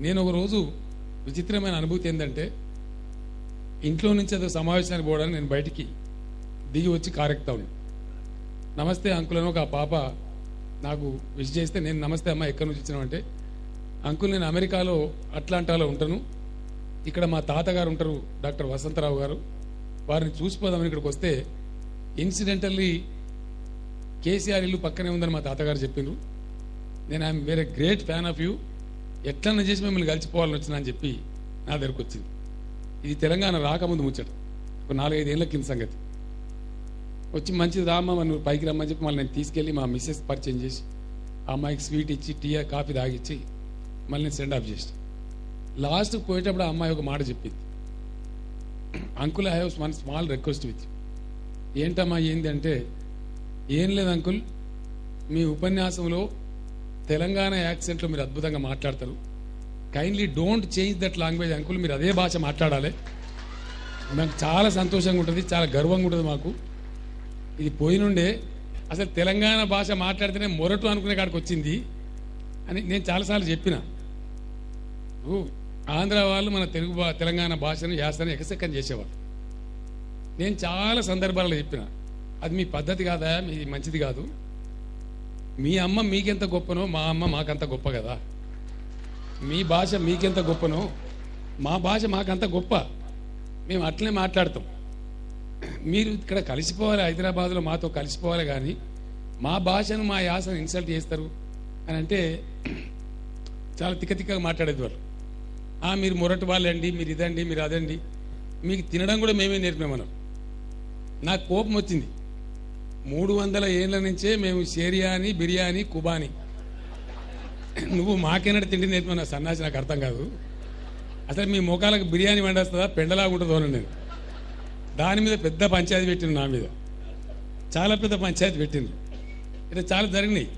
నేను ఒక రోజు విచిత్రమైన అనుభూతి ఏంటంటే ఇంట్లో నుంచి ఏదో సమావేశానికి పోవడానికి నేను బయటికి దిగి వచ్చి కారెక్తా ఉన్నాను. నమస్తే అంకుల్ అని ఒక పాప నాకు విష్ చేస్తే నేను నమస్తే అమ్మ ఎక్కడి నుంచి వచ్చినామంటే, అంకుల్ నేను అమెరికాలో అట్లాంటాలో ఉంటాను, ఇక్కడ మా తాతగారు ఉంటారు డాక్టర్ వసంతరావు గారు, వారిని చూసిపోదామని ఇక్కడికి వస్తే ఇన్సిడెంటల్లీ కేసీఆర్ ఇల్లు పక్కనే ఉందని మా తాతగారు చెప్పిండ్రు. నేను I'm very great fan of you, ఎట్లన్నా చేసి మిమ్మల్ని కలిసిపోవాలని వచ్చినా అని చెప్పి నా దగ్గరకు వచ్చింది. ఇది తెలంగాణ రాకముందు ముచ్చట, ఒక 4-5 ఏళ్ల కింద సంగతి. వచ్చి మంచిది రామ్మ నువ్వు పైకి రమ్మని చెప్పి మళ్ళీ నేను తీసుకెళ్ళి మా మిస్సెస్ పరిచయం చేసి ఆ అమ్మాయికి స్వీట్ ఇచ్చి టీ కాఫీ తాగిచ్చి మళ్ళీ నేను సెండ్ ఆఫ్ చేసి లాస్ట్కి పోయేటప్పుడు ఆ అమ్మాయి ఒక మాట చెప్పింది, uncle I have one small request with. ఏంటమ్మా ఏంది అంటే, ఏం లేదు అంకుల్, మీ ఉపన్యాసంలో తెలంగాణ యాక్సెంట్లో మీరు అద్భుతంగా మాట్లాడతారు, kindly don't change that language uncle, మీరు అదే భాష మాట్లాడాలి, నాకు చాలా సంతోషంగా ఉంటుంది, చాలా గర్వంగా ఉంటుంది మాకు. ఇది పోయినుండే అసలు తెలంగాణ భాష మాట్లాడితేనే మొరటు అనుకునే కాడికి వచ్చింది అని నేను చాలాసార్లు చెప్పిన. ఆంధ్ర వాళ్ళు మన తెలంగాణ భాషను యాసను ఎకసెక్కని చేసేవాళ్ళు. నేను చాలా సందర్భాలలో చెప్పిన, అది మీ పద్ధతి కాదా, మీ మంచిది కాదు, మీ అమ్మ మీకెంత గొప్పనో మా అమ్మ మాకంత గొప్ప కదా, మీ భాష మీకెంత గొప్పనో మా భాష మాకంత గొప్ప, మేము అట్లనే మాట్లాడతాం, మీరు ఇక్కడ కలిసిపోవాలి, హైదరాబాద్లో మాతో కలిసిపోవాలి, కానీ మా భాషను మా యాసను ఇన్సల్ట్ చేస్తారు అని అంటే చాలా తిక్కగా మాట్లాడేది వాళ్ళు. మీరు మొరటి వాళ్ళండి, మీరు ఇదండి, మీరు అదండి, మీకు తినడం కూడా మేమే నేర్పామన్నాం. నాకు కోపం వచ్చింది. 300 ఏళ్ల నుంచే మేము షేరియాని బిర్యానీ కుబాని, నువ్వు మాకేనాడు తిండి నేర్పమన్నా సన్నాసి, నాకు అర్థం కాదు. అసలు మీ మోకాలకు బిర్యానీ వండేస్తుందా పెండలాగా ఉంటుందో అని నేను దాని మీద పెద్ద పంచాయతీ పెట్టిండు, నా మీద చాలా పెద్ద పంచాయతీ పెట్టిండ్రు. ఇట్లా చాలా జరిగినాయి.